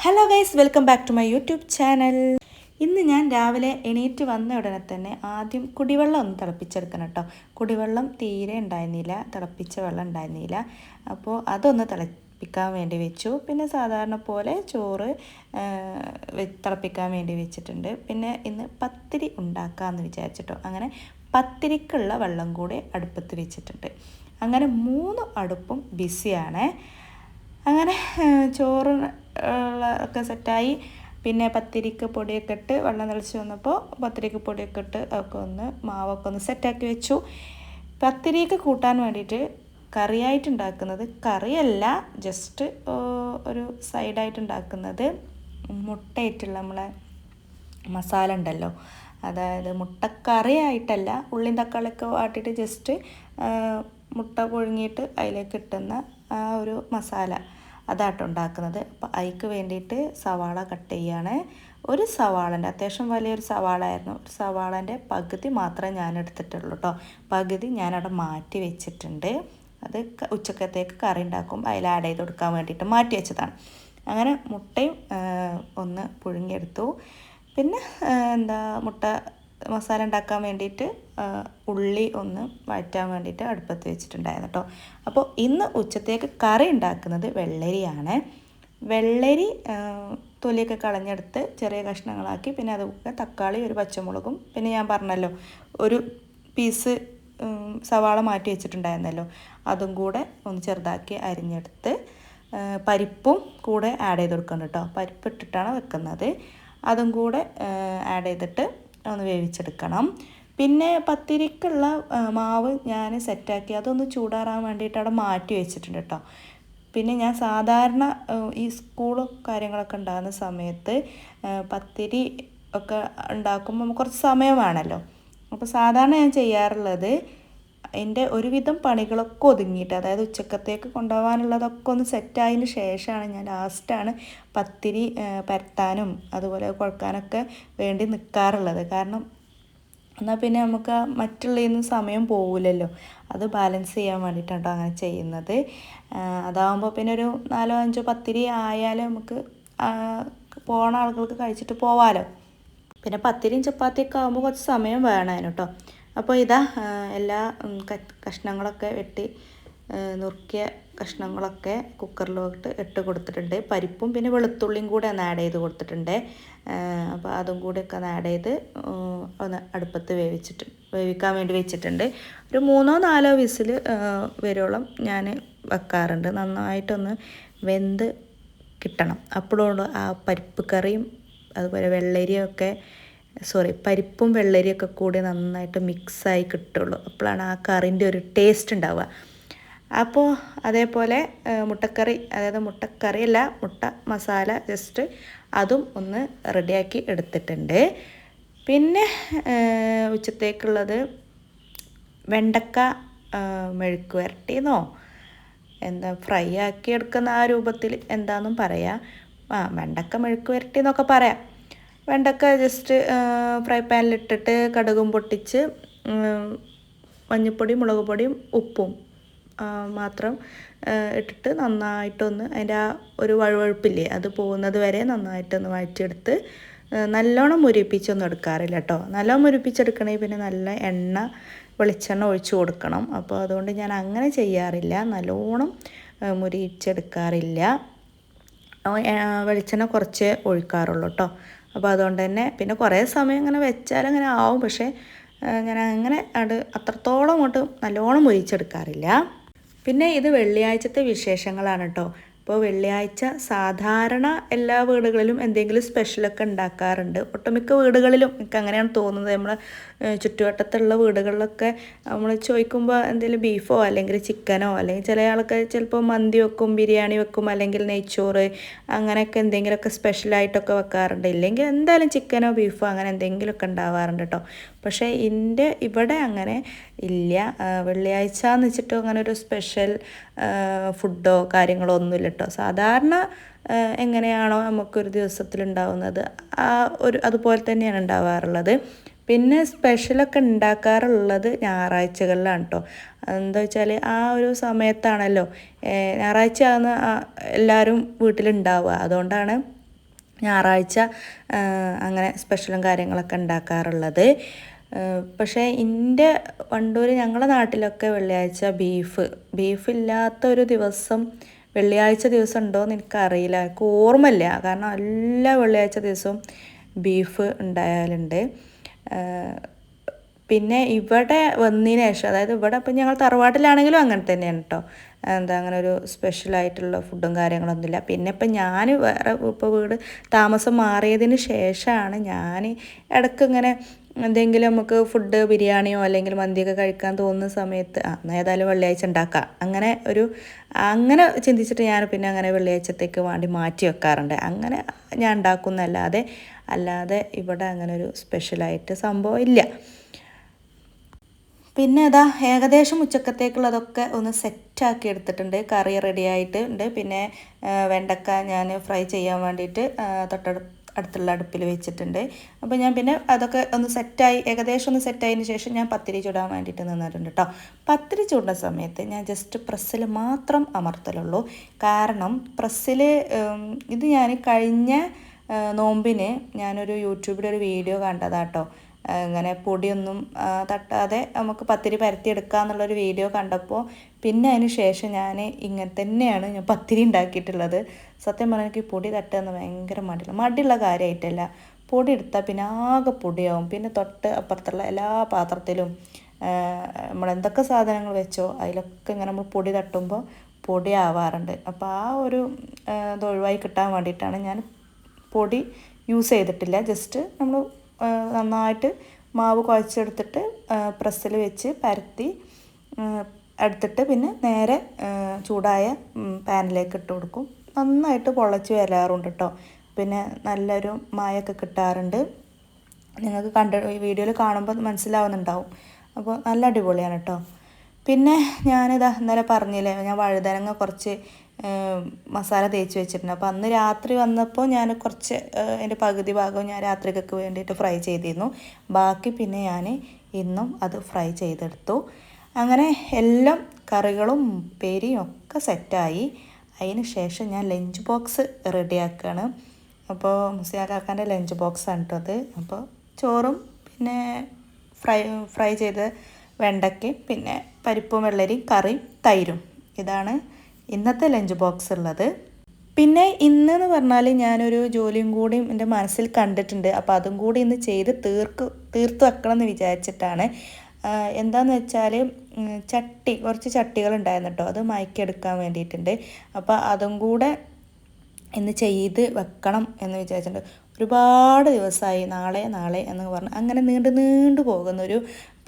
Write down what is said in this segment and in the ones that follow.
Hello guys, welcome back to my YouTube channel. ഇന്ന് ഞാൻ രാവിലെ എണീറ്റ് വന്ന ഉടനെ തന്നെ ആദ്യം കുടിവെള്ളം ഒന്ന് തിളപ്പിച്ചെടുക്കണം കേട്ടോ. കുടിവെള്ളം തീരെ ഉണ്ടായിരുന്നില്ല, തിളപ്പിച്ച വെള്ളം ഉണ്ടായിരുന്നില്ല. അപ്പോൾ അതൊന്ന് തിളപ്പിക്കാൻ വേണ്ടി വെച്ചു. പിന്നെ സാധാരണ പോലെ ചോറ് തിളപ്പിക്കാൻ വേണ്ടി വെച്ചിട്ടുണ്ട്. പിന്നെ ഇന്ന് പത്തിരി ഉണ്ടാക്കാമെന്ന് വിചാരിച്ചിട്ടോ. അങ്ങനെ പത്തിരിക്കുള്ള വെള്ളം കൂടി അടുപ്പത്ത് വെച്ചിട്ടുണ്ട്. അങ്ങനെ 3 അടുപ്പും ബിസിയാണ്. അങ്ങനെ ചോറ് ഒക്കെ സെറ്റായി. പിന്നെ പത്തിരിക്ക് പൊടിയൊക്കെ ഇട്ട് വെള്ളം തിളച്ച് വന്നപ്പോൾ പത്തിരിക്ക് പൊടിയൊക്കെ ഇട്ട് ഒക്കെ ഒന്ന് മാവൊക്കെ ഒന്ന് സെറ്റാക്കി വെച്ചു. പത്തിരിക്ക് കൂട്ടാൻ വേണ്ടിയിട്ട് കറിയായിട്ട് ഉണ്ടാക്കുന്നത്, കറിയല്ല ജസ്റ്റ് ഒരു സൈഡായിട്ട് ഉണ്ടാക്കുന്നത്, മുട്ടയിട്ടുള്ള നമ്മളെ മസാല ഉണ്ടല്ലോ, അതായത് മുട്ടക്കറിയായിട്ടല്ല, ഉള്ളിയും തക്കാളിയൊക്കെ വാട്ടിയിട്ട് ജസ്റ്റ് മുട്ട പുഴുങ്ങിയിട്ട് അതിലേക്ക് ഇട്ടുന്ന ആ ഒരു മസാല, അതാട്ടോ ഉണ്ടാക്കുന്നത്. അപ്പോൾ അതിക്ക് വേണ്ടിയിട്ട് സവാള കട്ട് ചെയ്യാണ്. ഒരു സവാളൻ്റെ, അത്യാവശ്യം വലിയൊരു സവാള ആയിരുന്നു, ഒരു സവാളൻ്റെ പകുതി മാത്രമേ ഞാൻ എടുത്തിട്ടുള്ളൂ കേട്ടോ. പകുതി ഞാനവിടെ മാറ്റി വെച്ചിട്ടുണ്ട്. അത് ഉച്ചക്കത്തേക്ക് കറി ഉണ്ടാക്കും അതിൽ ആഡ് ചെയ്ത് കൊടുക്കാൻ വേണ്ടിയിട്ട് മാറ്റി വെച്ചതാണ്. അങ്ങനെ മുട്ടയും ഒന്ന് പുഴുങ്ങിയെടുത്തു. പിന്നെ മുട്ട മസാല ഉണ്ടാക്കാൻ വേണ്ടിയിട്ട് ഉള്ളി ഒന്ന് വഴറ്റാൻ വേണ്ടിയിട്ട് അടുപ്പത്ത് വെച്ചിട്ടുണ്ടായിരുന്നു കേട്ടോ. അപ്പോൾ ഇന്ന് ഉച്ചത്തേക്ക് കറി ഉണ്ടാക്കുന്നത് വെള്ളരിയാണ്. വെള്ളരി തൊലിയൊക്കെ കളഞ്ഞെടുത്ത് ചെറിയ കഷ്ണങ്ങളാക്കി, പിന്നെ അതുപോലെ തക്കാളി, ഒരു പച്ചമുളകും, പിന്നെ ഞാൻ പറഞ്ഞല്ലോ ഒരു പീസ് സവാള മാറ്റി വെച്ചിട്ടുണ്ടായിരുന്നല്ലോ, അതും കൂടെ ഒന്ന് ചെറുതാക്കി അരിഞ്ഞെടുത്ത് പരിപ്പും കൂടെ ആഡ് ചെയ്ത് കൊടുക്കണം കേട്ടോ. പരിപ്പ് ഇട്ടിട്ടാണ് വെക്കുന്നത്. അതും കൂടെ ആഡ് ചെയ്തിട്ട് ഒന്ന് വേവിച്ചെടുക്കണം. പിന്നെ പത്തിരിക്കുള്ള മാവ് ഞാൻ സെറ്റാക്കി അതൊന്ന് ചൂടാറാൻ വേണ്ടിയിട്ട് അവിടെ മാറ്റി വെച്ചിട്ടുണ്ട് കേട്ടോ. പിന്നെ ഞാൻ സാധാരണ ഈ സ്കൂളും കാര്യങ്ങളൊക്കെ ഉണ്ടാകുന്ന സമയത്ത് പത്തിരി ഒക്കെ ഉണ്ടാക്കുമ്പോൾ കുറച്ച് സമയം വേണമല്ലോ. അപ്പോൾ സാധാരണ ഞാൻ ചെയ്യാറുള്ളത്, എൻ്റെ ഒരുവിധം പണികളൊക്കെ ഒതുങ്ങിയിട്ട്, അതായത് ഉച്ചക്കത്തേക്ക് കൊണ്ടുപോകാനുള്ളതൊക്കെ ഒന്ന് സെറ്റായതിന് ശേഷമാണ് ഞാൻ ലാസ്റ്റാണ് പത്തിരി പരത്താനും അതുപോലെ കുഴക്കാനൊക്കെ വേണ്ടി നിൽക്കാറുള്ളത്. കാരണം എന്നാൽ പിന്നെ നമുക്ക് മറ്റുള്ളതിന് സമയം പോകില്ലല്ലോ, അത് ബാലൻസ് ചെയ്യാൻ വേണ്ടിയിട്ടാണ് അങ്ങനെ ചെയ്യുന്നത്. അതാകുമ്പോൾ പിന്നെ ഒരു 4-5 പത്തിരി ആയാലും നമുക്ക് പോണ ആളുകൾക്ക് കഴിച്ചിട്ട് പോവാമല്ലോ. പിന്നെ പത്തിരിയും ചപ്പാത്തിയൊക്കെ ആകുമ്പോൾ കുറച്ച് സമയം വേണമായിരുന്നു കേട്ടോ. അപ്പോൾ ഇതാ എല്ലാ കഷ്ണങ്ങളൊക്കെ വെട്ടി നുറുക്കിയ കഷ്ണങ്ങളൊക്കെ കുക്കറിലോട്ട് ഇട്ട് കൊടുത്തിട്ടുണ്ട്. പരിപ്പും പിന്നെ വെളുത്തുള്ളിയും കൂടെ ഒന്ന് ആഡ് ചെയ്ത് കൊടുത്തിട്ടുണ്ട്. അപ്പോൾ അതും കൂടെയൊക്കെ ഒന്ന് ആഡ് ചെയ്ത് ഒന്ന് അടുപ്പത്ത് വേവിക്കാൻ വേണ്ടി വെച്ചിട്ടുണ്ട്. ഒരു 3-4 വിസിൽ വരുവോളം ഞാൻ വെക്കാറുണ്ട്. നന്നായിട്ടൊന്ന് വെന്ത് കിട്ടണം. അപ്പോഴുള്ള ആ പരിപ്പ് കറിയും അതുപോലെ പരിപ്പും വെള്ളരിയൊക്കെ കൂടി നന്നായിട്ട് മിക്സായി കിട്ടുള്ളൂ. അപ്പോഴാണ് ആ കറിൻ്റെ ഒരു ടേസ്റ്റ് ഉണ്ടാവുക. അപ്പോൾ അതേപോലെ മുട്ടക്കറി, അതായത് മുട്ടക്കറിയല്ല, മുട്ട മസാല ജസ്റ്റ് അതും ഒന്ന് റെഡിയാക്കി എടുത്തിട്ടുണ്ട്. പിന്നെ ഉച്ചത്തേക്കുള്ളത് വെണ്ടക്ക മെഴുക്ക് വരട്ടിയെന്നോ ഫ്രൈ ആക്കി എടുക്കുന്ന ആ രൂപത്തിൽ എന്താണെന്നും പറയാം. വെണ്ടക്ക മെഴുക്ക് വരട്ടി എന്നൊക്കെ പറയാം. വെണ്ടക്ക ജസ്റ്റ് ഫ്രൈ പാനിലിട്ടിട്ട് കടുകും പൊട്ടിച്ച് മഞ്ഞൾപ്പൊടിയും മുളക് പൊടിയും ഉപ്പും മാത്രം ഇട്ടിട്ട് നന്നായിട്ടൊന്ന് അതിൻ്റെ ആ ഒരു വഴുവഴുപ്പില്ലേ അത് പോകുന്നത് വരെ നന്നായിട്ടൊന്ന് വഴറ്റിയെടുത്ത്, നല്ലോണം മുരിപ്പിച്ചൊന്നും എടുക്കാറില്ല കേട്ടോ. നല്ലോണം മുരിപ്പിച്ചെടുക്കണമെങ്കിൽ പിന്നെ നല്ല വെളിച്ചെണ്ണ ഒഴിച്ച് കൊടുക്കണം. അപ്പോൾ അതുകൊണ്ട് ഞാൻ അങ്ങനെ ചെയ്യാറില്ല, നല്ലോണം മുരിച്ചെടുക്കാറില്ല. വെളിച്ചെണ്ണ കുറച്ചേ ഒഴിക്കാറുള്ളൂ കേട്ടോ. അപ്പോൾ അതുകൊണ്ട് തന്നെ പിന്നെ കുറേ സമയം ഇങ്ങനെ വെച്ചാലങ്ങനെ ആവും, പക്ഷേ ഞാൻ അങ്ങനെ അത്രത്തോളം അങ്ങോട്ട് നല്ലോണം മുരിച്ചെടുക്കാറില്ല. പിന്നെ ഇത് വെള്ളിയാഴ്ചത്തെ വിശേഷങ്ങളാണ് കേട്ടോ. ഇപ്പോൾ വെള്ളിയാഴ്ച സാധാരണ എല്ലാ വീടുകളിലും എന്തെങ്കിലും സ്പെഷ്യലൊക്കെ ഉണ്ടാക്കാറുണ്ട്. ഒട്ടുമിക്ക വീടുകളിലും എനിക്ക് അങ്ങനെയാണ് തോന്നുന്നത്. നമ്മളെ ചുറ്റുവട്ടത്തുള്ള വീടുകളിലൊക്കെ നമ്മൾ ചോദിക്കുമ്പോൾ എന്തെങ്കിലും ബീഫോ അല്ലെങ്കിൽ ചിക്കനോ, അല്ലെങ്കിൽ ചില ആൾക്കാർ ചിലപ്പോൾ മന്തി വെക്കും, ബിരിയാണി വെക്കും, അല്ലെങ്കിൽ നെയ്ച്ചോറ്, അങ്ങനെയൊക്കെ എന്തെങ്കിലുമൊക്കെ സ്പെഷ്യലായിട്ടൊക്കെ വെക്കാറുണ്ട്. ഇല്ലെങ്കിൽ എന്തായാലും ചിക്കനോ ബീഫോ അങ്ങനെ എന്തെങ്കിലുമൊക്കെ ഉണ്ടാവാറുണ്ട് കേട്ടോ. പക്ഷേ ഇവിടെ അങ്ങനെ ഇല്ല. വെള്ളിയാഴ്ച എന്ന് വെച്ചിട്ട് അങ്ങനെ ഒരു സ്പെഷ്യൽ ഫുഡോ കാര്യങ്ങളോ ഒന്നുമില്ല കേട്ടോ. സാധാരണ എങ്ങനെയാണോ നമുക്കൊരു ദിവസത്തിലുണ്ടാവുന്നത് അതുപോലെ തന്നെയാണ് ഉണ്ടാവാറുള്ളത്. പിന്നെ സ്പെഷ്യലൊക്കെ ഉണ്ടാക്കാറുള്ളത് ഞായറാഴ്ചകളിലാണ് കേട്ടോ. എന്താ വെച്ചാൽ ആ ഒരു സമയത്താണല്ലോ ഞായറാഴ്ച ആകുന്ന എല്ലാവരും വീട്ടിലുണ്ടാവുക. അതുകൊണ്ടാണ് ഞായറാഴ്ച അങ്ങനെ സ്പെഷ്യലും കാര്യങ്ങളൊക്കെ ഉണ്ടാക്കാറുള്ളത്. പക്ഷേ എൻ്റെ വണ്ടൂർ ഞങ്ങളുടെ നാട്ടിലൊക്കെ വെള്ളിയാഴ്ച ബീഫില്ലാത്തൊരു ദിവസം വെള്ളിയാഴ്ച ദിവസം ഉണ്ടോയെന്ന് എനിക്കറിയില്ല, എനിക്ക് ഓർമ്മയില്ല. കാരണം എല്ലാ വെള്ളിയാഴ്ച ദിവസവും ബീഫ് ഉണ്ടായാലുണ്ട്. പിന്നെ ഇവിടെ വന്നതിന് ശേഷം, അതായത് ഇവിടെ ഇപ്പം ഞങ്ങൾ തറവാട്ടിലാണെങ്കിലും അങ്ങനെ തന്നെയാണ് കേട്ടോ. അങ്ങനെ ഒരു സ്പെഷ്യലായിട്ടുള്ള ഫുഡും കാര്യങ്ങളൊന്നുമില്ല. പിന്നെ ഇപ്പം ഞാൻ വേറെ ഇപ്പോൾ വീട് താമസം മാറിയതിന് ശേഷമാണ് ഞാൻ ഇടയ്ക്ക് ഇങ്ങനെ എന്തെങ്കിലും നമുക്ക് ഫുഡ് ബിരിയാണിയോ അല്ലെങ്കിൽ മന്തിയൊക്കെ കഴിക്കാൻ തോന്നുന്ന സമയത്ത് ഏതായാലും വെള്ളിയാഴ്ച ഉണ്ടാക്കാം, അങ്ങനെ ചിന്തിച്ചിട്ട് ഞാൻ പിന്നെ അങ്ങനെ വെള്ളിയാഴ്ചത്തേക്ക് വേണ്ടി മാറ്റി വെക്കാറുണ്ട്. അങ്ങനെ ഞാൻ അല്ലാതെ ഇവിടെ അങ്ങനെ ഒരു സ്പെഷ്യലായിട്ട് സംഭവം ഇല്ല. പിന്നെ അതാ ഏകദേശം ഉച്ചക്കത്തേക്കുള്ളതൊക്കെ ഒന്ന് സെറ്റാക്കി എടുത്തിട്ടുണ്ട്. കറി റെഡി ആയിട്ടുണ്ട്. പിന്നെ വെണ്ടക്ക ഞാൻ ഫ്രൈ ചെയ്യാൻ വേണ്ടിയിട്ട് അടുത്തുള്ള അടുപ്പിൽ വെച്ചിട്ടുണ്ട്. അപ്പോൾ ഞാൻ പിന്നെ അതൊക്കെ ഒന്ന് ഏകദേശം ഒന്ന് സെറ്റായതിന് ശേഷം ഞാൻ പത്തിരി ചുടാൻ വേണ്ടിയിട്ട് നിന്നിട്ടുണ്ട് കേട്ടോ. പത്തിരി ചുടുന്ന സമയത്ത് ഞാൻ ജസ്റ്റ് പ്രസ്സിൽ മാത്രം അമർത്തലുള്ളൂ. കാരണം പ്രസ്സിൽ ഇത് ഞാൻ കഴിഞ്ഞ നോമ്പിന് ഞാനൊരു യൂട്യൂബിലൊരു വീഡിയോ കണ്ടതാട്ടോ. അങ്ങനെ പൊടിയൊന്നും തട്ടാതെ നമുക്ക് പത്തിരി പരത്തിയെടുക്കുക എന്നുള്ളൊരു വീഡിയോ കണ്ടപ്പോൾ പിന്നെ അതിന് ശേഷം ഞാൻ ഇങ്ങനെ തന്നെയാണ് ഞാൻ പത്തിരി ഉണ്ടാക്കിയിട്ടുള്ളത്. സത്യം പറഞ്ഞാൽ എനിക്ക് പൊടി തട്ടുക ഭയങ്കര മടിയുള്ള കാര്യമായിട്ടല്ല. പൊടി എടുത്താൽ പിന്നെ ആകെ പൊടിയാവും. പിന്നെ തൊട്ട് അപ്പുറത്തുള്ള എല്ലാ പാത്രത്തിലും നമ്മളെന്തൊക്കെ സാധനങ്ങൾ വെച്ചോ അതിലൊക്കെ ഇങ്ങനെ നമ്മൾ പൊടി തട്ടുമ്പോൾ പൊടിയാവാറുണ്ട്. അപ്പോൾ ആ ഒരു ഇത് ഒഴിവായി കിട്ടാൻ വേണ്ടിയിട്ടാണ് ഞാൻ പൊടി യൂസ് ചെയ്തിട്ടില്ല. ജസ്റ്റ് നമ്മൾ നന്നായിട്ട് മാവ് കുഴച്ചെടുത്തിട്ട് പ്രസ്സിൽ വെച്ച് പരത്തി എടുത്തിട്ട് പിന്നെ നേരെ ചൂടായ പാനിലേക്ക് ഇട്ട് കൊടുക്കും. നന്നായിട്ട് പൊള്ളച്ച് വരാറുണ്ട് കേട്ടോ. പിന്നെ നല്ലൊരു മായൊക്കെ കിട്ടാറുണ്ട്. നിങ്ങൾക്ക് വീഡിയോയിൽ കാണുമ്പോൾ മനസ്സിലാവുന്നുണ്ടാവും. അപ്പോൾ നല്ല അടിപൊളിയാണ് കേട്ടോ. പിന്നെ ഞാനിതാ ഇന്നലെ പറഞ്ഞില്ലേ, ഞാൻ വഴുതനങ്ങ കുറച്ച് മസാല തേച്ച് വെച്ചിട്ടുണ്ട്. അപ്പോൾ അന്ന് രാത്രി വന്നപ്പോൾ ഞാൻ കുറച്ച് എൻ്റെ പകുതി ഭാഗവും ഞാൻ രാത്രിക്കൊക്കെ വേണ്ടിയിട്ട് ഫ്രൈ ചെയ്തിരുന്നു. ബാക്കി പിന്നെ ഞാൻ ഇന്നും അത് ഫ്രൈ ചെയ്തെടുത്തു. അങ്ങനെ എല്ലാം കറികളും ഉപ്പേരിയും ഒക്കെ സെറ്റായി. അതിന് ശേഷം ഞാൻ ലഞ്ച് ബോക്സ് റെഡിയാക്കുകയാണ്. അപ്പോൾ മുസിയാക്കാൻ്റെ ലഞ്ച് ബോക്സാണ് കേട്ടോ അത്. അപ്പോൾ ചോറും പിന്നെ ഫ്രൈ ചെയ്ത് വെണ്ടയ്ക്കയും പിന്നെ പരിപ്പും വെള്ളരിയും കറിയും തൈരും, ഇതാണ് ഇന്നത്തെ ലഞ്ച് ബോക്സ് ഉള്ളത്. പിന്നെ ഇന്നെന്ന് പറഞ്ഞാൽ ഞാനൊരു ജോലിയും കൂടിയും എൻ്റെ മനസ്സിൽ കണ്ടിട്ടുണ്ട്. അപ്പോൾ അതും കൂടി ഇന്ന് ചെയ്ത് തീർത്ത് വെക്കണം എന്ന് വിചാരിച്ചിട്ടാണ്. എന്താണെന്ന് വെച്ചാൽ കുറച്ച് ചട്ടികളുണ്ടായിരുന്നു കേട്ടോ, അത് മയക്കെടുക്കാൻ വേണ്ടിയിട്ടുണ്ട്. അപ്പോൾ അതും കൂടെ ഇന്ന് ചെയ്ത് വെക്കണം എന്ന് വിചാരിച്ചിട്ടുണ്ട്. ഒരുപാട് ദിവസമായി നാളെ എന്ന് പറഞ്ഞ് അങ്ങനെ നീണ്ടു പോകുന്നൊരു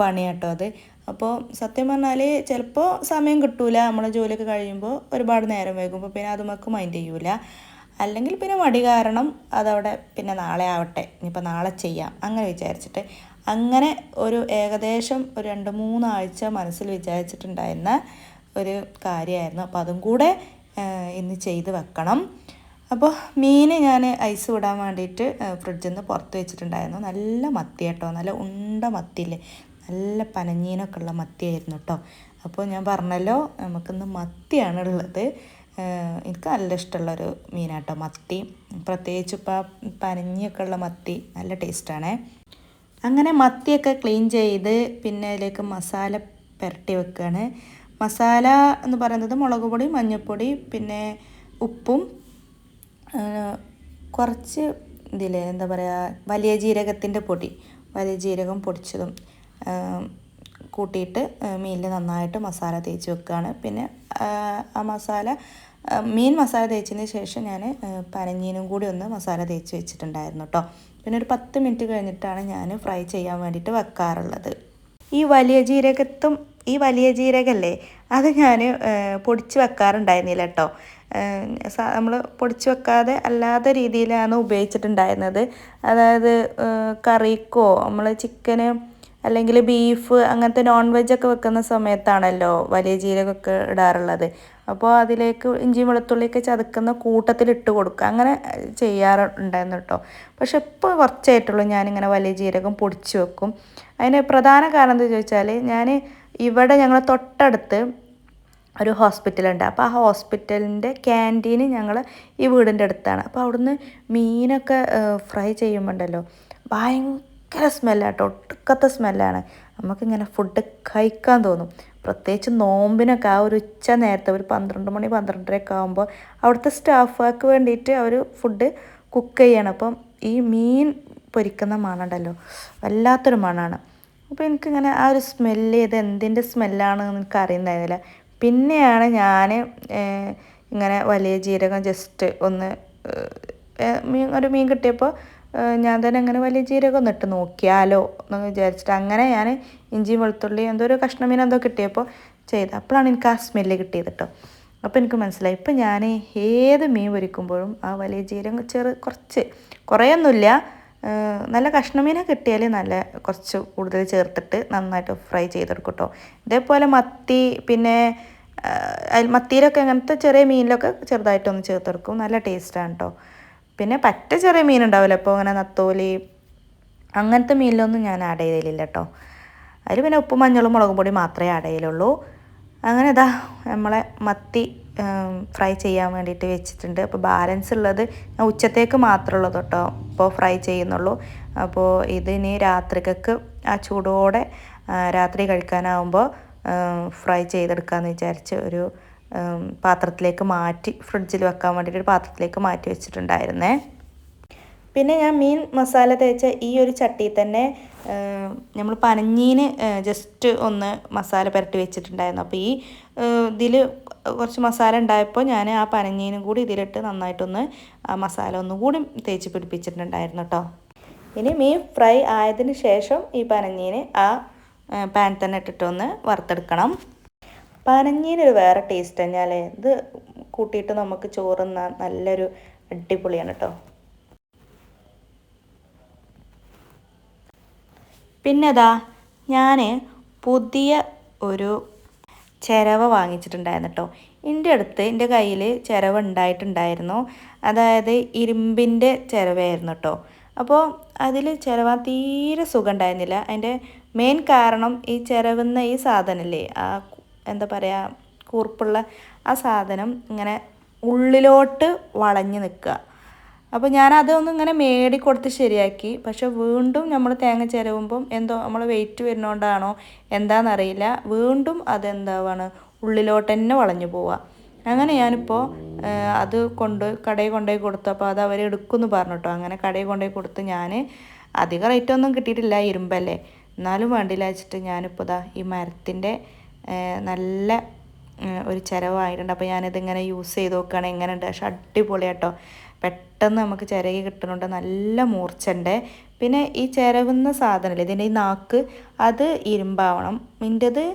പണിയാട്ടോ അത്. അപ്പോൾ സത്യം പറഞ്ഞാൽ ചിലപ്പോൾ സമയം കിട്ടൂല, നമ്മളെ ജോലിയൊക്കെ കഴിയുമ്പോൾ ഒരുപാട് നേരം വൈകുമ്പോൾ പിന്നെ അത് നമുക്ക് മൈൻഡ് ചെയ്യൂല. അല്ലെങ്കിൽ പിന്നെ മടി കാരണം അതവിടെ പിന്നെ നാളെ ആവട്ടെ, ഇനിയിപ്പോൾ നാളെ ചെയ്യാം അങ്ങനെ വിചാരിച്ചിട്ട് അങ്ങനെ ഒരു ഏകദേശം ഒരു 2-3 ആഴ്ച മനസ്സിൽ വിചാരിച്ചിട്ടുണ്ടായിരുന്ന ഒരു കാര്യമായിരുന്നു. അപ്പോൾ അതും കൂടെ ഇന്ന് ചെയ്ത് വെക്കണം. അപ്പോൾ മീൻ ഞാൻ ഐസ് വിടാൻ വേണ്ടിയിട്ട് ഫ്രിഡ്ജിൽ നിന്ന് പുറത്ത് വെച്ചിട്ടുണ്ടായിരുന്നു. നല്ല മത്തി കേട്ടോ, നല്ല ഉണ്ട മത്തിയില്ലേ, നല്ല പനഞ്ഞീനൊക്കെ ഉള്ള മത്തിയായിരുന്നു കേട്ടോ. അപ്പോൾ ഞാൻ പറഞ്ഞല്ലോ നമുക്കിന്ന് മത്തിയാണ് ഉള്ളത്. എനിക്ക് നല്ല ഇഷ്ടമുള്ളൊരു മീനാട്ടോ മത്തി, പ്രത്യേകിച്ച് ഇപ്പോൾ പനഞ്ഞിയൊക്കെ ഉള്ള മത്തി നല്ല ടേസ്റ്റാണേ. അങ്ങനെ മത്തിയൊക്കെ ക്ലീൻ ചെയ്ത് പിന്നെ അതിലേക്ക് മസാല പുരട്ടി വെക്കുകയാണ്. മസാല എന്ന് പറയുന്നത് മുളക് പൊടി, മഞ്ഞൾപ്പൊടി, പിന്നെ ഉപ്പും കുറച്ച് എന്താ പറയുക വലിയ ജീരകത്തിൻ്റെ പൊടി, വലിയ ജീരകം പൊടിച്ചതും കൂട്ടിയിട്ട് മീനിൽ നന്നായിട്ട് മസാല തേച്ച് വെക്കുകയാണ്. പിന്നെ ആ മീൻ മസാല തേച്ചതിന് ശേഷം ഞാൻ പനഞ്ഞീനും കൂടി ഒന്ന് മസാല തേച്ച് വെച്ചിട്ടുണ്ടായിരുന്നു കേട്ടോ. പിന്നെ ഒരു 10 മിനിറ്റ് കഴിഞ്ഞിട്ടാണ് ഞാൻ ഫ്രൈ ചെയ്യാൻ വേണ്ടിയിട്ട് വെക്കാറുള്ളത്. ഈ വലിയ ജീരകല്ലേ അത് ഞാൻ പൊടിച്ച് വെക്കാറുണ്ടായിരുന്നില്ല കേട്ടോ. നമ്മൾ പൊടിച്ച് വെക്കാതെ അല്ലാത്ത രീതിയിലാണ് ഉപയോഗിച്ചിട്ടുണ്ടായിരുന്നത്. അതായത് കറിക്കോ നമ്മൾ ചിക്കന് അല്ലെങ്കിൽ ബീഫ് അങ്ങനത്തെ നോൺ വെജൊക്കെ വെക്കുന്ന സമയത്താണല്ലോ വലിയ ജീരകമൊക്കെ ഇടാറുള്ളത്. അപ്പോൾ അതിലേക്ക് ഇഞ്ചി വെളുത്തുള്ളിയൊക്കെ ചതക്കുന്ന കൂട്ടത്തിലിട്ട് കൊടുക്കുക, അങ്ങനെ ചെയ്യാറുണ്ടായിരുന്നു കേട്ടോ. പക്ഷെ ഇപ്പോൾ കുറച്ചായിട്ടുള്ളൂ ഞാനിങ്ങനെ വലിയ ജീരകം പൊടിച്ച് വെക്കും. അതിന് പ്രധാന കാരണം എന്താ ചോദിച്ചാൽ, ഇവിടെ ഞങ്ങൾ തൊട്ടടുത്ത് ഒരു ഹോസ്പിറ്റലുണ്ട്. അപ്പോൾ ആ ഹോസ്പിറ്റലിൻ്റെ ക്യാൻറ്റീൻ ഞങ്ങൾ ഈ വീടിൻ്റെ അടുത്താണ്. അപ്പോൾ അവിടുന്ന് മീനൊക്കെ ഫ്രൈ ചെയ്യുമ്പോണ്ടല്ലോ ഭയങ്കര സ്മെല്ലാട്ടോ, ഒട്ടുക്കത്തെ സ്മെല്ലാണ്. നമുക്കിങ്ങനെ ഫുഡ് കഴിക്കാൻ തോന്നും. പ്രത്യേകിച്ച് നോമ്പിനൊക്കെ ആ ഒരു ഉച്ച നേരത്തെ ഒരു 12 മണി 12:30 ആകുമ്പോൾ അവിടുത്തെ സ്റ്റാഫുകൾക്ക് വേണ്ടിയിട്ട് അവർ ഫുഡ് കുക്ക് ചെയ്യണം. അപ്പം ഈ മീൻ പൊരിക്കുന്ന മണമുണ്ടല്ലോ വല്ലാത്തൊരു മണമാണ്. അപ്പോൾ എനിക്കിങ്ങനെ ആ ഒരു സ്മെല്ല് ചെയ്ത് എന്തിൻ്റെ സ്മെല്ലാണെന്ന് എനിക്ക് അറിയുന്നുണ്ടായിരുന്നില്ല. പിന്നെയാണ് ഞാൻ ഇങ്ങനെ വലിയ ജീരകം ജസ്റ്റ് ഒന്ന് ഒരു മീൻ കിട്ടിയപ്പോൾ ഞാൻ തന്നെ അങ്ങനെ വലിയ ജീരകം ഒന്ന് ഇട്ട് നോക്കിയാലോ എന്ന് വിചാരിച്ചിട്ട് അങ്ങനെ ഞാൻ ഇഞ്ചിയും വെളുത്തുള്ളി എന്തോ ഒരു കഷ്ണം മീൻ എന്തോ കിട്ടിയപ്പോൾ ചെയ്ത് അപ്പോഴാണ് എനിക്ക് ആ സ്മെല്ല് കിട്ടിയത് കേട്ടോ. അപ്പോൾ എനിക്ക് മനസ്സിലായി ഇപ്പം ഞാൻ ഏത് മീൻ പൊരിക്കുമ്പോഴും ആ വലിയ ജീരകം കുറേയൊന്നുമില്ല, നല്ല കഷ്ണമീനെ കിട്ടിയാൽ നല്ല കുറച്ച് കൂടുതൽ ചേർത്തിട്ട് നന്നായിട്ട് ഫ്രൈ ചെയ്തെടുക്കും കേട്ടോ. ഇതേപോലെ മത്തി പിന്നെ മത്തിയിലൊക്കെ അങ്ങനത്തെ ചെറിയ മീനിലൊക്കെ ചെറുതായിട്ടൊന്ന് ചേർത്തെടുക്കും, നല്ല ടേസ്റ്റാണ് കേട്ടോ. പിന്നെ പറ്റ ചെറിയ മീനുണ്ടാവില്ല, അപ്പോൾ അങ്ങനെ നത്തോലി അങ്ങനത്തെ മീനിലൊന്നും ഞാൻ ആഡ് ചെയ്തില്ല കേട്ടോ. അതിൽ പിന്നെ ഉപ്പും മഞ്ഞളും മുളകും പൊടി മാത്രമേ ആഡ് ചെയ്യലുള്ളൂ. അങ്ങനെ ഇതാ നമ്മളെ മത്തി ഫ്രൈ ചെയ്യാൻ വേണ്ടിയിട്ട് വെച്ചിട്ടുണ്ട്. അപ്പോൾ ബാലൻസ് ഉള്ളത് ഞാൻ ഉച്ചത്തേക്ക് മാത്രമുള്ളത് കേട്ടോ ഇപ്പോൾ ഫ്രൈ ചെയ്യുന്നുള്ളൂ. അപ്പോൾ ഇതിനി രാത്രിക്കൊക്കെ ആ ചൂടോടെ രാത്രി കഴിക്കാനാവുമ്പോൾ ഫ്രൈ ചെയ്തെടുക്കാമെന്ന് വിചാരിച്ച് ഒരു പാത്രത്തിലേക്ക് മാറ്റി ഫ്രിഡ്ജിൽ വെക്കാൻ വേണ്ടിയിട്ട് ഒരു പാത്രത്തിലേക്ക് മാറ്റി വെച്ചിട്ടുണ്ടായിരുന്നേ. പിന്നെ ഞാൻ മീൻ മസാല തേച്ച ഈ ഒരു ചട്ടിയിൽ തന്നെ നമ്മൾ പനഞ്ഞീന് ജസ്റ്റ് ഒന്ന് മസാല പുരട്ടി വെച്ചിട്ടുണ്ടായിരുന്നു. അപ്പോൾ ഈ ഇതിൽ കുറച്ച് മസാല ഉണ്ടായപ്പോൾ ഞാൻ ആ പനഞ്ഞീനും കൂടി ഇതിലിട്ട് നന്നായിട്ടൊന്ന് ആ മസാല ഒന്നുകൂടി തേച്ച് പിടിപ്പിച്ചിട്ടുണ്ടായിരുന്നു കേട്ടോ. ഇനി മീൻ ഫ്രൈ ആയതിന് ശേഷം ഈ പനഞ്ഞീന് ആ പാൻ തന്നെ ഇട്ടിട്ടൊന്ന് വറുത്തെടുക്കണം. പനഞ്ഞീനൊരു വേറെ ടേസ്റ്റ് തന്നെയല്ലേ, ഇത് കൂട്ടിയിട്ട് നമുക്ക് ചോറുന്ന നല്ലൊരു അടിപൊളിയാണ് കേട്ടോ. പിന്നെ ഞാൻ പുതിയ ഒരു ചിരവ വാങ്ങിച്ചിട്ടുണ്ടായിരുന്നു കേട്ടോ. എൻ്റെ കയ്യിൽ ചിരവ ഉണ്ടായിട്ടുണ്ടായിരുന്നു, അതായത് ഇരുമ്പിൻ്റെ ചിരവയായിരുന്നു കേട്ടോ. അപ്പോൾ അതിൽ ചിരവാൻ തീരെ സുഖം ഉണ്ടായിരുന്നില്ല. അതിൻ്റെ മെയിൻ കാരണം ഈ ചിരവുന്ന ഈ സാധനമില്ലേ, ആ എന്താ പറയുക കൂർപ്പുള്ള ആ സാധനം ഇങ്ങനെ ഉള്ളിലോട്ട് വളഞ്ഞ് നിൽക്കുക. അപ്പോൾ ഞാനതൊന്നും ഇങ്ങനെ മേടിക്കൊടുത്ത് ശരിയാക്കി. പക്ഷെ വീണ്ടും നമ്മൾ തേങ്ങ ചിരവുമ്പം എന്തോ നമ്മൾ വെയിറ്റ് വരുന്നതുകൊണ്ടാണോ എന്താണെന്നറിയില്ല, വീണ്ടും അതെന്താവാണ് ഉള്ളിലോട്ട് തന്നെ വളഞ്ഞു പോവുക. അങ്ങനെ ഞാനിപ്പോൾ അത് കടയിൽ കൊണ്ടുപോയി കൊടുത്തപ്പോൾ അത് അവർ എടുക്കുമെന്ന് പറഞ്ഞു കേട്ടോ. അങ്ങനെ കടയിൽ കൊണ്ടുപോയി കൊടുത്ത് ഞാൻ അധികം റേറ്റൊന്നും കിട്ടിയിട്ടില്ല, ഇരുമ്പല്ലേ, എന്നാലും വേണ്ടില്ല വെച്ചിട്ട് ഞാനിപ്പോൾ ഈ മരത്തിൻ്റെ നല്ല ഒരു ചിരവായിട്ടുണ്ട്. അപ്പോൾ ഞാനിതിങ്ങനെ യൂസ് ചെയ്ത് നോക്കുകയാണ് എങ്ങനെയുണ്ട്. പക്ഷെ അടിപൊളിയാട്ടോ, പെട്ടെന്ന് നമുക്ക് ചിരകി കിട്ടുന്നുണ്ട്, നല്ല മൂർച്ചയുണ്ട്. പിന്നെ ഈ ചിരവുന്ന സാധനമില്ല, ഇതിൻ്റെ ഈ നാക്ക് അത് ഇരുമ്പാവണം. ഇതിൻ്റെത്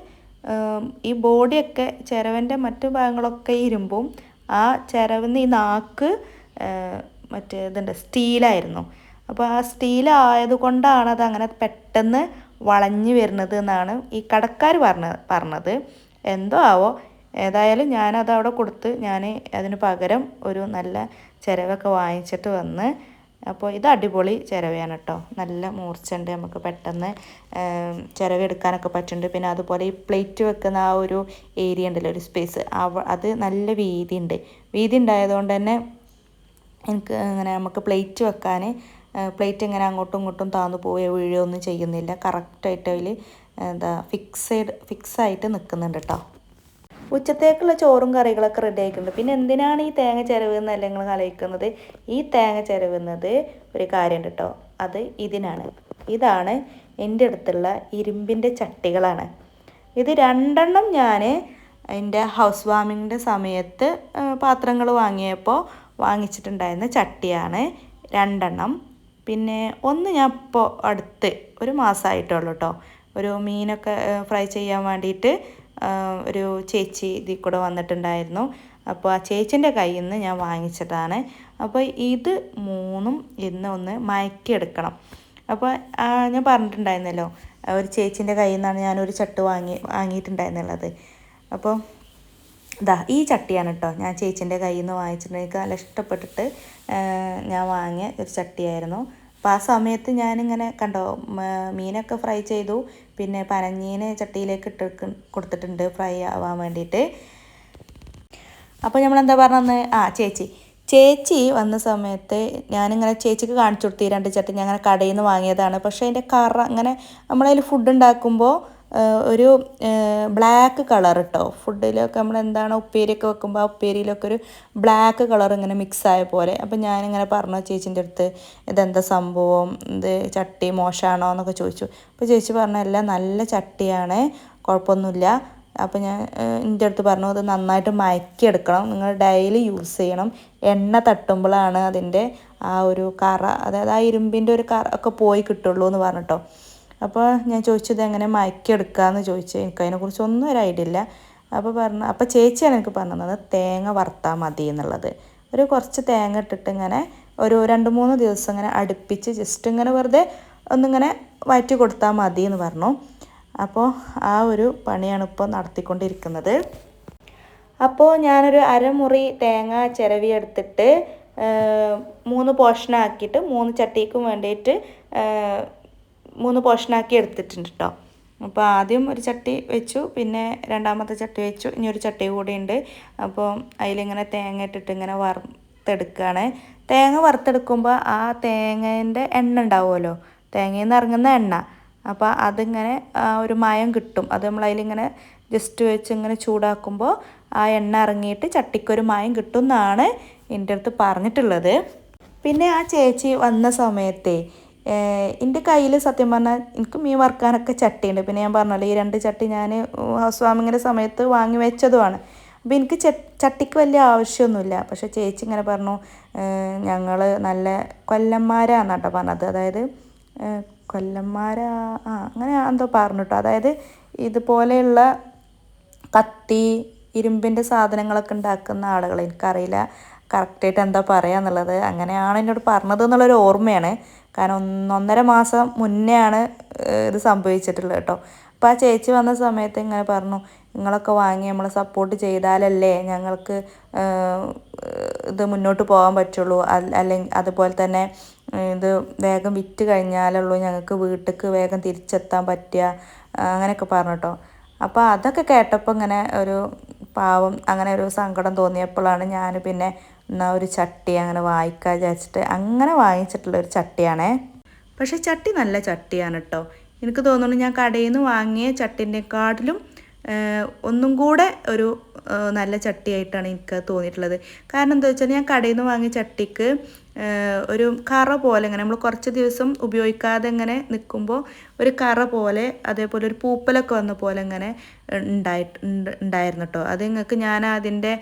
ഈ ബോഡിയൊക്കെ ചിരവൻ്റെ മറ്റു ഭാഗങ്ങളൊക്കെ ഇരുമ്പും ആ ചിരവുന്ന ഈ നാക്ക് ഇതുണ്ട് സ്റ്റീലായിരുന്നു. അപ്പോൾ ആ സ്റ്റീലായത് കൊണ്ടാണ് അത് അങ്ങനെ പെട്ടെന്ന് വളഞ്ഞു വരുന്നത് എന്നാണ് ഈ കടക്കാർ പറഞ്ഞത്. എന്തോ ആവോ, ഏതായാലും ഞാനത് അവിടെ കൊടുത്ത് ഞാൻ അതിന് പകരം ഒരു നല്ല ചിരവൊക്കെ വാങ്ങിച്ചിട്ട് വന്ന്. അപ്പോൾ ഇത് അടിപൊളി ചിരവയാണ് കേട്ടോ, നല്ല മൂർച്ചയുണ്ട്, നമുക്ക് പെട്ടെന്ന് ചിരവ എടുക്കാനൊക്കെ പറ്റുന്നുണ്ട്. പിന്നെ അതുപോലെ ഈ പ്ലേറ്റ് വെക്കുന്ന ആ ഒരു ഏരിയ ഉണ്ടല്ലോ, ഒരു സ്പേസ്, അത് നല്ല വീതി ഉണ്ടായതുകൊണ്ട് തന്നെ എനിക്ക് ഇങ്ങനെ നമുക്ക് പ്ലേറ്റ് വെക്കാൻ പ്ലേറ്റ് ഇങ്ങനെ അങ്ങോട്ടും ഇങ്ങോട്ടും താന്നു പോവുകയോ വീഴുകയോ ഒന്നും ചെയ്യുന്നില്ല, കറക്റ്റായിട്ട് അതിൽ ഫിക്സായിട്ട് നിൽക്കുന്നുണ്ട് കേട്ടോ. ഉച്ചത്തേക്കുള്ള ചോറും കറികളൊക്കെ റെഡി ആയിട്ടുണ്ട്. പിന്നെ എന്തിനാണ് ഈ തേങ്ങ ചിരവുന്നല്ല നിങ്ങൾ ആലോചിക്കുന്നത്? ഈ തേങ്ങ ചിരവുന്നത് ഒരു കാര്യമുണ്ട് കേട്ടോ, അത് ഇതാണ് എൻ്റെ അടുത്തുള്ള ഇരുമ്പിൻ്റെ ചട്ടികളാണ്. ഇത് 2 ഞാൻ എൻ്റെ ഹൗസ് വാമിങ്ങിൻ്റെ സമയത്ത് പാത്രങ്ങൾ വാങ്ങിയപ്പോൾ വാങ്ങിച്ചിട്ടുണ്ടായിരുന്ന ചട്ടിയാണ് 2. പിന്നെ ഒന്ന് ഞാൻ ഇപ്പോൾ അടുത്ത് ഒരു മാസമായിട്ടുള്ളൂ കേട്ടോ, ഒരു മീനൊക്കെ ഫ്രൈ ചെയ്യാൻ വേണ്ടിയിട്ട് ഒരു ചേച്ചി ഇതിൽ കൂടെ വന്നിട്ടുണ്ടായിരുന്നു. അപ്പോൾ ആ ചേച്ചിൻ്റെ കയ്യിൽ നിന്ന് ഞാൻ വാങ്ങിച്ചതാണ്. അപ്പോൾ ഇത് 3 ഒന്ന് മയക്കിയെടുക്കണം. അപ്പോൾ ഞാൻ പറഞ്ഞിട്ടുണ്ടായിരുന്നല്ലോ, ഒരു ചേച്ചിൻ്റെ കയ്യിൽ നിന്നാണ് ഞാനൊരു ചട്ട് വാങ്ങിയിട്ടുണ്ടായിരുന്നുള്ളത്. അപ്പോൾ ഈ ചട്ടിയാണ് കേട്ടോ ഞാൻ ചേച്ചിൻ്റെ കയ്യിൽ നിന്ന് വാങ്ങിച്ചിട്ടുണ്ട്. എനിക്ക് നല്ല ഇഷ്ടപ്പെട്ടിട്ട് ഞാൻ വാങ്ങിയ ഒരു ചട്ടിയായിരുന്നു. അപ്പോൾ ആ സമയത്ത് ഞാനിങ്ങനെ കണ്ടോ മീനൊക്കെ ഫ്രൈ ചെയ്തു, പിന്നെ പനഞ്ഞീന് ചട്ടിയിലേക്ക് കൊടുത്തിട്ടുണ്ട് ഫ്രൈ ആവാൻ വേണ്ടിയിട്ട്. അപ്പോൾ നമ്മളെന്താ പറഞ്ഞത്, ചേച്ചി വന്ന സമയത്ത് ഞാനിങ്ങനെ ചേച്ചിക്ക് കാണിച്ചു കൊടുത്തു, 2 ചട്ടി ഞാൻ അങ്ങനെ കടയിൽ നിന്ന് വാങ്ങിയതാണ്. പക്ഷേ അതിൻ്റെ കറ അങ്ങനെ നമ്മളതിൽ ഫുഡ് ഉണ്ടാക്കുമ്പോൾ ഒരു ബ്ലാക്ക് കളർ കേട്ടോ. ഫുഡിലൊക്കെ നമ്മൾ എന്താണ് ഉപ്പേരിയൊക്കെ വെക്കുമ്പോൾ ആ ഉപ്പേരിയിലൊക്കെ ഒരു ബ്ലാക്ക് കളർ ഇങ്ങനെ മിക്സ് ആയ പോലെ. അപ്പം ഞാനിങ്ങനെ പറഞ്ഞു ചേച്ചീൻ്റെ അടുത്ത്, ഇതെന്താ സംഭവം, ഇത് ചട്ടി മോശമാണോ എന്നൊക്കെ ചോദിച്ചു. അപ്പോൾ ചേച്ചി പറഞ്ഞു എല്ലാം നല്ല ചട്ടിയാണ്, കുഴപ്പമൊന്നുമില്ല. അപ്പോൾ ഞാൻ എൻ്റെ അടുത്ത് പറഞ്ഞു അത് നന്നായിട്ട് മയക്കിയെടുക്കണം, നിങ്ങൾ ഡെയിലി യൂസ് ചെയ്യണം, എണ്ണ തട്ടുമ്പോഴാണ് അതിൻ്റെ ആ ഒരു കറ, അതായത് ആ ഇരുമ്പിൻ്റെ ഒരു കറ ഒക്കെ പോയി കിട്ടുള്ളൂ എന്ന് പറഞ്ഞിട്ടോ. അപ്പോൾ ഞാൻ ചോദിച്ചത് എങ്ങനെ മയക്കിയെടുക്കാമെന്ന് ചോദിച്ചു. എനിക്കതിനെക്കുറിച്ച് ഒന്നും ഒരു ഐഡിയ ഇല്ല. അപ്പോൾ ചേച്ചിയാണ് എനിക്ക് പറഞ്ഞത് തേങ്ങ വറുത്താൽ മതി എന്നുള്ളത്. ഒരു കുറച്ച് തേങ്ങ ഇട്ടിട്ട് ഇങ്ങനെ ഒരു 2-3 ദിവസം ഇങ്ങനെ അടുപ്പിച്ച് ജസ്റ്റ് ഇങ്ങനെ വെറുതെ ഒന്നിങ്ങനെ വഴറ്റി കൊടുത്താൽ മതി എന്ന് പറഞ്ഞു. അപ്പോൾ ആ ഒരു പണിയാണ് ഇപ്പോൾ നടത്തിക്കൊണ്ടിരിക്കുന്നത്. അപ്പോൾ ഞാനൊരു അരമുറി തേങ്ങ ചിരവി എടുത്തിട്ട് 3 പോർഷനാക്കിയിട്ട് 3 ചട്ടിക്കും വേണ്ടിയിട്ട് 3 പോർഷനാക്കി എടുത്തിട്ടുണ്ട് കേട്ടോ. അപ്പോൾ ആദ്യം ഒരു ചട്ടി വെച്ചു, പിന്നെ രണ്ടാമത്തെ ചട്ടി വെച്ചു, ഇനി ഒരു ചട്ടി കൂടി ഉണ്ട്. അപ്പോൾ അതിലിങ്ങനെ തേങ്ങ ഇട്ടിട്ട് ഇങ്ങനെ വറുത്തെടുക്കുകയാണ്. തേങ്ങ വറുത്തെടുക്കുമ്പോൾ ആ തേങ്ങേൻ്റെ എണ്ണ ഉണ്ടാവുമല്ലോ, തേങ്ങയിൽ നിന്ന് ഇറങ്ങുന്ന എണ്ണ, അപ്പോൾ അതിങ്ങനെ ഒരു മയം കിട്ടും. അത് നമ്മളതിലിങ്ങനെ ജസ്റ്റ് വെച്ച് ഇങ്ങനെ ചൂടാക്കുമ്പോൾ ആ എണ്ണ ഇറങ്ങിയിട്ട് ചട്ടിക്കൊരു മയം കിട്ടും എന്നാണ് എൻ്റെ അടുത്ത് പറഞ്ഞിട്ടുള്ളത്. പിന്നെ ആ ചേച്ചി വന്ന സമയത്തെ എൻ്റെ കയ്യിൽ സത്യം പറഞ്ഞാൽ എനിക്ക് മീൻ വറുക്കാനൊക്കെ ചട്ടിയുണ്ട്. പിന്നെ ഞാൻ പറഞ്ഞല്ലോ ഈ 2 ചട്ടി ഞാൻ ഹൗസ് വാമിങ്ങിൻ്റെ സമയത്ത് വാങ്ങി വെച്ചതുമാണ്. അപ്പോൾ എനിക്ക് ചട്ടിക്ക് വലിയ ആവശ്യമൊന്നുമില്ല. പക്ഷേ ചേച്ചി ഇങ്ങനെ പറഞ്ഞു, ഞങ്ങൾ നല്ല കൊല്ലന്മാരാണ് കേട്ടോ പറഞ്ഞത്. അതായത് കൊല്ലന്മാരാ അങ്ങനെ എന്തോ പറഞ്ഞു കേട്ടോ. അതായത് ഇതുപോലെയുള്ള കത്തി ഇരുമ്പിൻ്റെ സാധനങ്ങളൊക്കെ ഉണ്ടാക്കുന്ന ആളുകൾ, എനിക്കറിയില്ല കറക്റ്റായിട്ട് എന്താ പറയുക എന്നുള്ളത്. അങ്ങനെയാണ് എന്നോട് പറഞ്ഞത് എന്നുള്ളൊരു ഓർമ്മയാണ്. കാരണം 1.5 മാസം മുന്നേ ആണ് ഇത് സംഭവിച്ചിട്ടുള്ളത് കേട്ടോ. അപ്പോൾ ആ ചേച്ചി വന്ന സമയത്ത് ഇങ്ങനെ പറഞ്ഞു, നിങ്ങളൊക്കെ വാങ്ങി നമ്മളെ സപ്പോർട്ട് ചെയ്താലല്ലേ ഞങ്ങൾക്ക് ഇത് മുന്നോട്ട് പോകാൻ പറ്റുള്ളൂ, അല്ലെങ്കിൽ അതുപോലെ തന്നെ ഇത് വേഗം വിറ്റ് കഴിഞ്ഞാലുള്ളൂ ഞങ്ങൾക്ക് വീട്ടിലേക്ക് വേഗം തിരിച്ചെത്താൻ പറ്റുക, അങ്ങനെയൊക്കെ പറഞ്ഞു കേട്ടോ. അപ്പോൾ അതൊക്കെ കേട്ടപ്പോൾ ഇങ്ങനെ ഒരു പാവം അങ്ങനെ ഒരു സങ്കടം തോന്നിയപ്പോഴാണ് ഞാൻ പിന്നെ എന്നാൽ ഒരു ചട്ടി അങ്ങനെ വാങ്ങിക്കാൻ വിചാരിച്ചിട്ട് അങ്ങനെ വാങ്ങിച്ചിട്ടുള്ളൊരു ചട്ടിയാണേ. പക്ഷേ ചട്ടി നല്ല ചട്ടിയാണ് കേട്ടോ. എനിക്ക് തോന്നുന്നു ഞാൻ കടയിൽ നിന്ന് വാങ്ങിയ ചട്ടിൻ്റെക്കാട്ടിലും ഒന്നും കൂടെ ഒരു നല്ല ചട്ടിയായിട്ടാണ് എനിക്ക് തോന്നിയിട്ടുള്ളത്. കാരണം എന്താ വെച്ചാൽ ഞാൻ കടയിൽ നിന്ന് വാങ്ങിയ ചട്ടിക്ക് ഒരു കറ പോലെ ഇങ്ങനെ നമ്മൾ കുറച്ച് ദിവസം ഉപയോഗിക്കാതെ ഇങ്ങനെ നിൽക്കുമ്പോൾ ഒരു കറ പോലെ, അതേപോലെ ഒരു പൂപ്പലൊക്കെ വന്ന പോലെ ഇങ്ങനെ ഉണ്ടായിരുന്നു കേട്ടോ. അത് നിങ്ങൾക്ക് ഞാൻ അതിൻ്റെ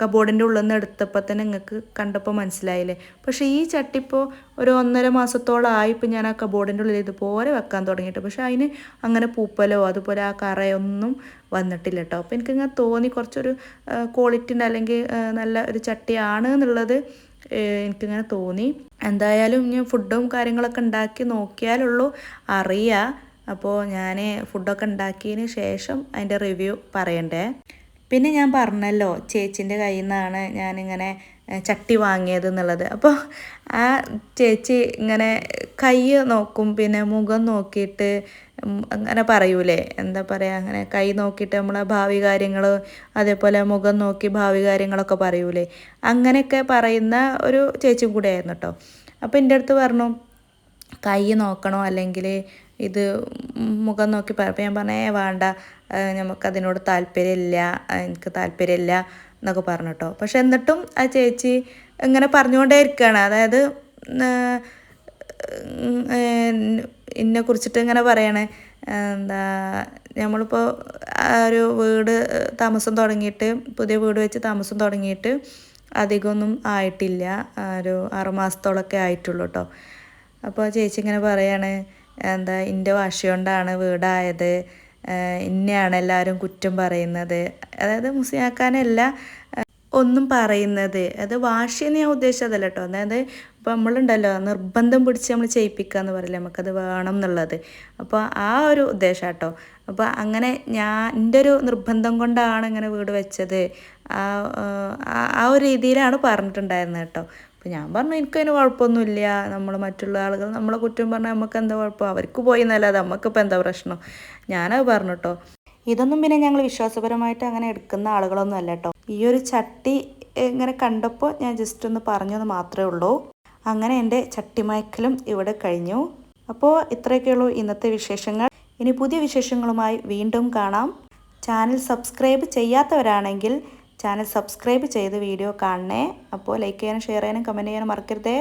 കബോർഡിൻ്റെ ഉള്ളിൽ നിന്ന് എടുത്തപ്പോൾ തന്നെ നിങ്ങൾക്ക് കണ്ടപ്പോൾ മനസ്സിലായില്ലേ. പക്ഷേ ഈ ചട്ടി ഇപ്പോൾ ഒരു 1.5 മാസത്തോളമായി ഇപ്പം ഞാൻ ആ കബോർഡിൻ്റെ ഉള്ളിൽ ഇതുപോലെ വെക്കാൻ തുടങ്ങിയിട്ട്. പക്ഷേ അതിന് അങ്ങനെ പൂപ്പലോ അതുപോലെ ആ കറയൊന്നും വന്നിട്ടില്ല കേട്ടോ. അപ്പോൾ എനിക്കിങ്ങനെ തോന്നി കുറച്ചൊരു ക്വാളിറ്റി ഉണ്ട്, അല്ലെങ്കിൽ നല്ല ഒരു ചട്ടിയാണ് എന്നുള്ളത് എനിക്കിങ്ങനെ തോന്നി. എന്തായാലും ഞാൻ ഫുഡും കാര്യങ്ങളൊക്കെ ഉണ്ടാക്കി നോക്കിയാലുള്ളൂ അറിയുക. അപ്പോൾ ഞാൻ ഫുഡൊക്കെ ഉണ്ടാക്കിയതിന് ശേഷം അതിൻ്റെ റിവ്യൂ പറയണ്ടേ. പിന്നെ ഞാൻ പറഞ്ഞല്ലോ ചേച്ചീൻ്റെ കയ്യിൽ നിന്നാണ് ഞാനിങ്ങനെ ചട്ടി വാങ്ങിയത് എന്നുള്ളത്. അപ്പോൾ ആ ചേച്ചി ഇങ്ങനെ കൈ നോക്കും, പിന്നെ മുഖം നോക്കിയിട്ട് അങ്ങനെ പറയൂലേ, എന്താ പറയുക, അങ്ങനെ കൈ നോക്കിയിട്ട് നമ്മളെ ഭാവി കാര്യങ്ങൾ, അതേപോലെ മുഖം നോക്കി ഭാവി കാര്യങ്ങളൊക്കെ പറയൂലേ, അങ്ങനെയൊക്കെ പറയുന്ന ഒരു ചേച്ചിയും കൂടെ ആയിരുന്നു കേട്ടോ. അപ്പോൾ എൻ്റെ അടുത്ത് പറഞ്ഞു കൈ നോക്കണോ അല്ലെങ്കിൽ ഇത് മുഖം നോക്കി അപ്പോൾ ഞാൻ പറഞ്ഞേ വേണ്ട, നമുക്കതിനോട് താല്പര്യമില്ല, എനിക്ക് താല്പര്യമില്ല എന്നൊക്കെ പറഞ്ഞു കേട്ടോ. പക്ഷെ എന്നിട്ടും ആ ചേച്ചി ഇങ്ങനെ പറഞ്ഞുകൊണ്ടേ ഇരിക്കുകയാണ്. അതായത് എന്നെ കുറിച്ചിട്ട് ഇങ്ങനെ പറയണേ, എന്താ നമ്മളിപ്പോൾ ഒരു വീട് താമസം തുടങ്ങിയിട്ട്, പുതിയ വീട് വെച്ച് താമസം തുടങ്ങിയിട്ട് അധികമൊന്നും ആയിട്ടില്ല, ഒരു 6 മാസത്തോളമൊക്കെ ആയിട്ടുള്ളൂ കേട്ടോ. അപ്പോൾ ചേച്ചി ഇങ്ങനെ പറയാണ്, എന്താ എൻ്റെ വാശി കൊണ്ടാണ് വീടായത്, ഇന്നെയാണ് എല്ലാവരും കുറ്റം പറയുന്നത്. അതായത് മുസ്ലിയാക്കാനല്ല ഒന്നും പറയുന്നത്, അത് വാശിയെന്ന് ഞാൻ ഉദ്ദേശിച്ചതല്ല കേട്ടോ. അതായത് ഇപ്പോൾ നമ്മളുണ്ടല്ലോ നിർബന്ധം പിടിച്ച് നമ്മൾ ചെയ്യിപ്പിക്കുക എന്ന് പറയില്ല, നമുക്കത് വേണം എന്നുള്ളത്. അപ്പോൾ ആ ഒരു ഉദ്ദേശം കേട്ടോ. അപ്പോൾ അങ്ങനെ എൻ്റെ ഒരു നിർബന്ധം കൊണ്ടാണ് ഇങ്ങനെ വീട് വെച്ചത്, ആ ഒരു രീതിയിലാണ് പറഞ്ഞിട്ടുണ്ടായിരുന്നത് കേട്ടോ. അപ്പോൾ ഞാൻ പറഞ്ഞു എനിക്കതിന് കുഴപ്പമൊന്നുമില്ല, നമ്മൾ മറ്റുള്ള ആളുകൾ നമ്മളെ കുറ്റം പറഞ്ഞാൽ നമുക്ക് എന്താ കുഴപ്പം, അവർക്ക് പോയി എന്നല്ലാതെ നമുക്കിപ്പോൾ എന്താ പ്രശ്നം, ഞാനത് പറഞ്ഞു കേട്ടോ. ഇതൊന്നും പിന്നെ ഞങ്ങൾ വിശ്വാസപരമായിട്ട് അങ്ങനെ എടുക്കുന്ന ആളുകളൊന്നും അല്ല കേട്ടോ. ഈ ഒരു ചട്ടി ഇങ്ങനെ കണ്ടപ്പോൾ ഞാൻ ജസ്റ്റ് ഒന്ന് പറഞ്ഞെന്ന് മാത്രമേ ഉള്ളൂ. അങ്ങനെ എൻ്റെ ചട്ടിമയക്കലും ഇവിടെ കഴിഞ്ഞു. അപ്പോൾ ഇത്രയൊക്കെയുള്ളൂ ഇന്നത്തെ വിശേഷങ്ങൾ. ഇനി പുതിയ വിശേഷങ്ങളുമായി വീണ്ടും കാണാം. ചാനൽ സബ്സ്ക്രൈബ് ചെയ്യാത്തവരാണെങ്കിൽ ചാനൽ സബ്സ്ക്രൈബ് ചെയ്ത് വീഡിയോ കാണണേ. അപ്പോൾ ലൈക്ക് ചെയ്യാനും ഷെയർ ചെയ്യാനും കമൻറ്റ് ചെയ്യാനും മറക്കരുതേ.